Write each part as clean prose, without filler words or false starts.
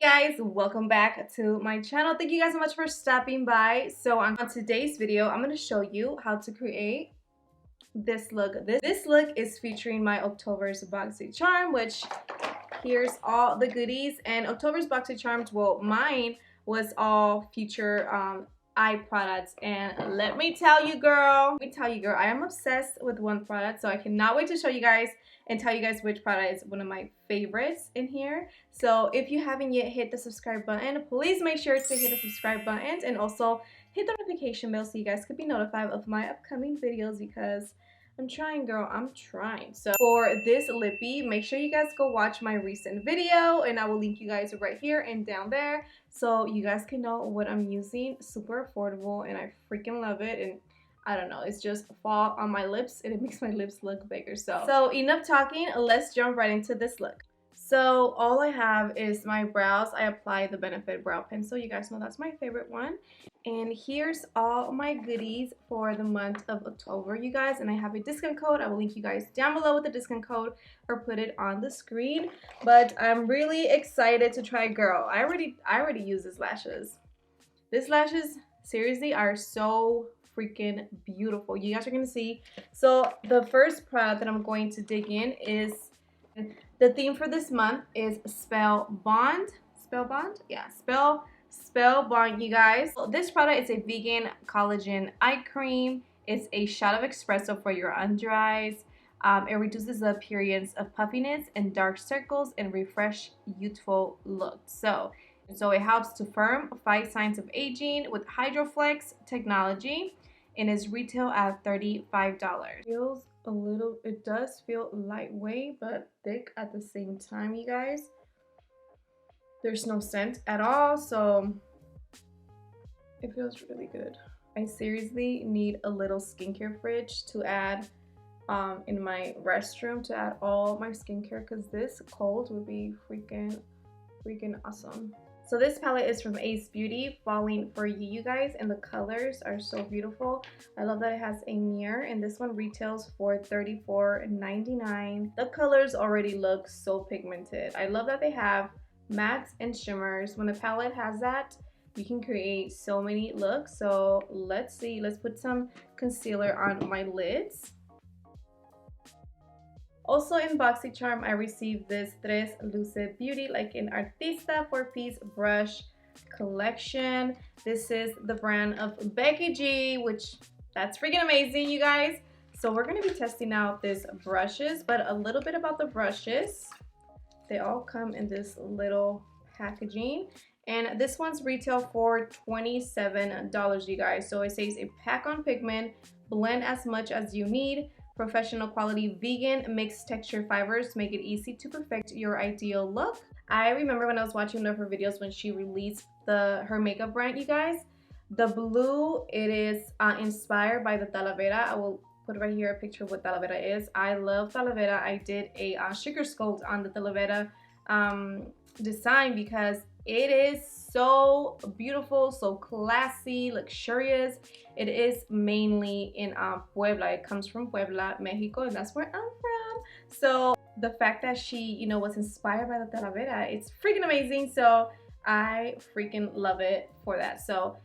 Guys, welcome back to my channel. Thank you guys so much for stopping by. So on today's video, I'm going to show you how to create this look. This look is featuring my October's Boxycharm, which here's all the goodies. And October's Boxycharms, well, mine was all future eye products, and let me tell you girl, I am obsessed with one product, so I cannot wait to show you guys and tell you guys which product is one of my favorites in here. So if you haven't yet hit the subscribe button, please make sure to hit the subscribe button and also hit the notification bell so you guys could be notified of my upcoming videos, because I'm trying, girl, I'm trying. So for this lippy, make sure you guys go watch my recent video, and I will link you guys right here and down there so you guys can know what I'm using. Super affordable and I freaking love it. And I don't know, it's just fall on my lips and it makes my lips look bigger. So enough talking, let's jump right into this look. So all I have is my brows. I apply the Benefit Brow Pencil. You guys know that's my favorite one. And here's all my goodies for the month of October, you guys. And I have a discount code. I will link you guys down below with the discount code or put it on the screen. But I'm really excited to try, girl. I already use these lashes. These lashes seriously are so freaking beautiful. You guys are gonna see. So the first product that I'm going to dig in is, the theme for this month is Spell Bond. Spell Bond? Yeah, Spell Bond, you guys. So this product is a vegan collagen eye cream. It's a shot of espresso for your under eyes. It reduces the appearance of puffiness and dark circles and refresh youthful look. So it helps to firm 5 signs of aging with HydroFlex technology, and is retail at $35. Feels a little, it does feel lightweight but thick at the same time, you guys. There's no scent at all, so it feels really good. I seriously need a little skincare fridge to add in my restroom, to add all my skincare, because this cold would be freaking awesome. So this palette is from Ace Beauty, Falling For You, you guys, and the colors are so beautiful. I love that it has a mirror, and this one retails for $34.99. The colors already look so pigmented. I love that they have mattes and shimmers. When a palette has that, you can create so many looks. So let's see, let's put some concealer on my lids. Also in Boxycharm, I received this Tres Luce Beauty like an Artista 4-piece brush collection. This is the brand of Becky G, which that's freaking amazing, you guys. So we're going to be testing out these brushes, but a little bit about the brushes. They all come in this little packaging, and this one's retail for $27, you guys. So it says a pack on pigment, blend as much as you need. Professional quality vegan mixed texture fibers make it easy to perfect your ideal look. I remember when I was watching one of her videos when she released her makeup brand, you guys. The blue, it is inspired by the Talavera. I will put right here a picture of what Talavera is. I love Talavera. I did a sugar sculpt on the Talavera design because it is so beautiful, so classy, luxurious. It is mainly in Puebla. It comes from Puebla, Mexico, and that's where I'm from. So the fact that she, you know, was inspired by the Talavera, it's freaking amazing. So I freaking love it for that. So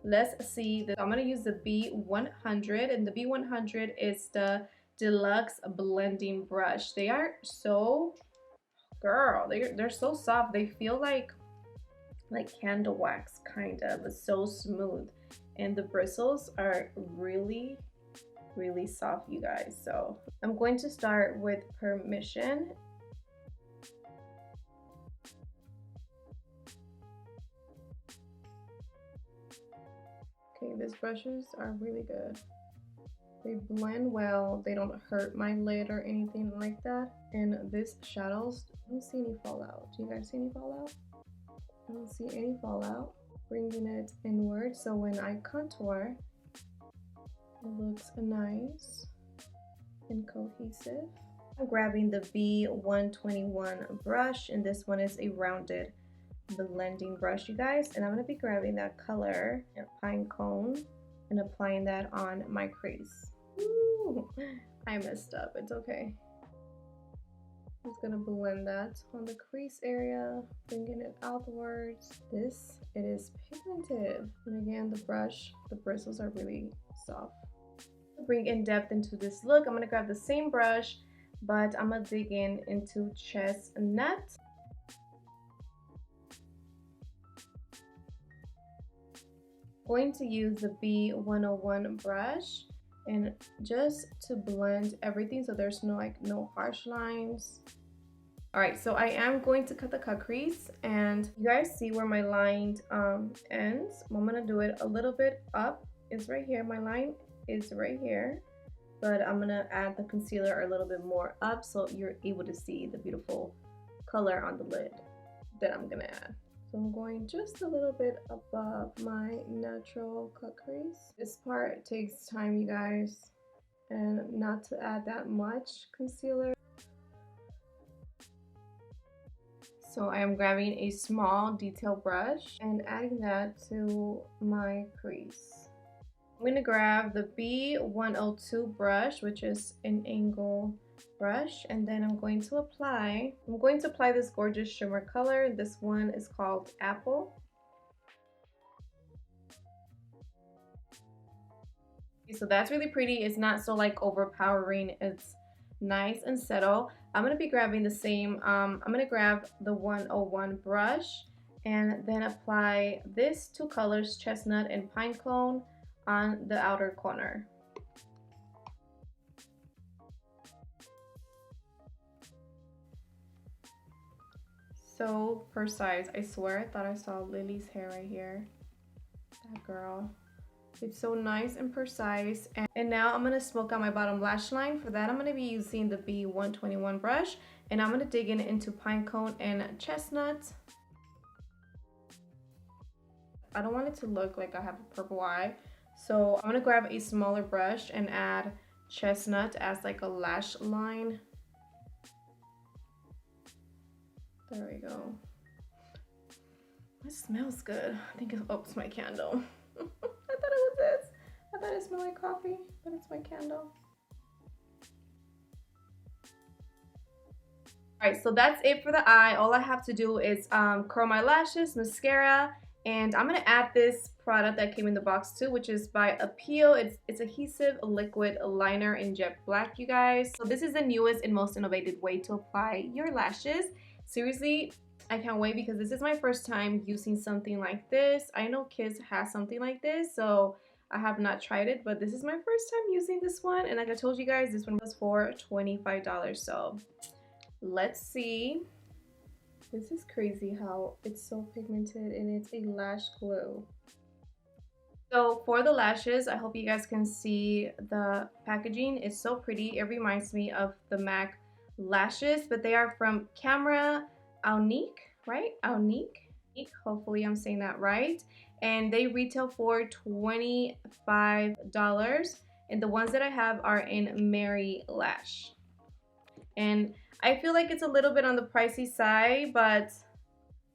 let's see. I'm gonna use the B100, and the B100 is the deluxe blending brush. They are so, girl, they're so soft. They feel like candle wax kind of. It's so smooth, and the bristles are really soft, you guys. So I'm going to start with Permission. Okay, these brushes are really good. They blend well, they don't hurt my lid or anything like that. And these shadows, I don't see any fallout. Do you guys see any fallout? I don't see any fallout. Bringing it inward, so when I contour, it looks nice and cohesive. I'm grabbing the B121 brush, and this one is a rounded blending brush, you guys. And I'm going to be grabbing that color, Pine Cone, and applying that on my crease. Ooh, I messed up. It's okay. just gonna blend that on the crease area, bringing it outwards. This, it is pigmented. And again, the brush, the bristles are really soft. To bring in depth into this look, I'm gonna grab the same brush, but I'm gonna dig in into chestnut. Going to use the B101 brush and just to blend everything so there's no harsh lines. All right, so I am going to cut the cut crease, and you guys see where my line ends. I'm gonna do it a little bit up. It's right here. My line is right here, but I'm gonna add the concealer a little bit more up so you're able to see the beautiful color on the lid that I'm gonna add. So I'm going just a little bit above my natural cut crease. This part takes time, you guys, and not to add that much concealer. So I am grabbing a small detail brush and adding that to my crease. I'm going to grab the B102 brush, which is an angle brush, and then I'm going to apply this gorgeous shimmer color. This one is called Apple. So that's really pretty. It's not so like overpowering. It's nice and subtle. I'm going to be grabbing the same, I'm going to grab the 101 brush and then apply this two colors, chestnut and pine cone, on the outer corner. So precise. I swear I thought I saw Lily's hair right here. That girl. It's so nice and precise. And now I'm going to smoke out my bottom lash line. For that, I'm going to be using the B121 brush. And I'm going to dig in into pine cone and chestnut. I don't want it to look like I have a purple eye. So I'm going to grab a smaller brush and add chestnut as like a lash line. There we go. It smells good. I think it's my candle. I thought it was this. I thought it smelled like coffee, but it's my candle. Alright, so that's it for the eye. All I have to do is curl my lashes, mascara, and I'm going to add this product that came in the box too, which is by Appeal. It's adhesive liquid liner in jet black, you guys. So this is the newest and most innovative way to apply your lashes. Seriously, I can't wait because this is my first time using something like this. I know Kiss has something like this, so I have not tried it, but this is my first time using this one. And like I told you guys, this one was for $25. So let's see. This is crazy how it's so pigmented, and it's a lash glue. So for the lashes, I hope you guys can see the packaging. It's so pretty. It reminds me of the MAC lashes, but they are from Camera Unique, right? Unique. Hopefully I'm saying that right. And they retail for $25. And the ones that I have are in Mary Lash. And I feel like it's a little bit on the pricey side, but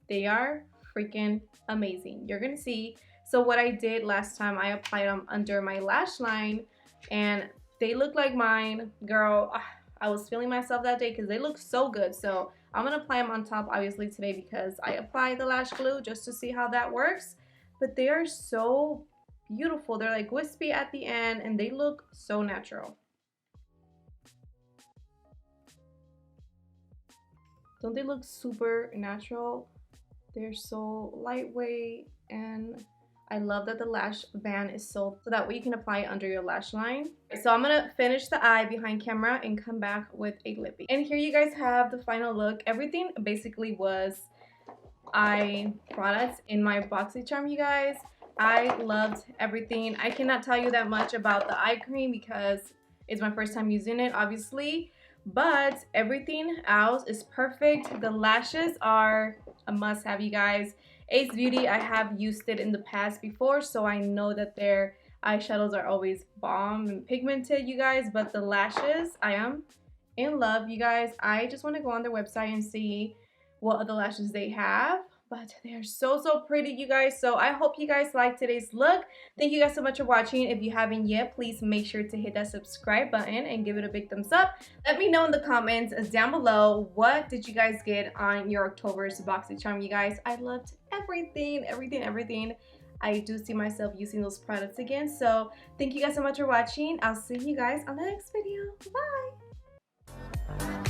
they are freaking amazing. You're gonna see. So what I did last time, I applied them under my lash line, and they look like mine. Girl, I was feeling myself that day because they look so good. So I'm gonna apply them on top obviously today because I applied the lash glue just to see how that works. But they are so beautiful. They're like wispy at the end and they look so natural. Don't they look super natural? They're so lightweight, and I love that the lash band is so that way you can apply it under your lash line. So I'm gonna finish the eye behind camera and come back with a lippy. And here you guys have the final look. Everything basically was eye products in my Boxycharm, you guys. I loved everything. I cannot tell you that much about the eye cream because it's my first time using it, obviously. But everything else is perfect. The lashes are a must-have, you guys. Ace Beauty, I have used it in the past before, so I know that their eyeshadows are always bomb and pigmented, you guys. But the lashes, I am in love, you guys. I just want to go on their website and see what other lashes they have. but they're so pretty, you guys. So I hope you guys liked today's look. Thank you guys so much for watching. If you haven't yet, please make sure to hit that subscribe button and give it a big thumbs up. Let me know in the comments down below, what did you guys get on your October's Boxycharm, you guys. I loved everything. I do see myself using those products again. So thank you guys so much for watching. I'll see you guys on the next video. Bye.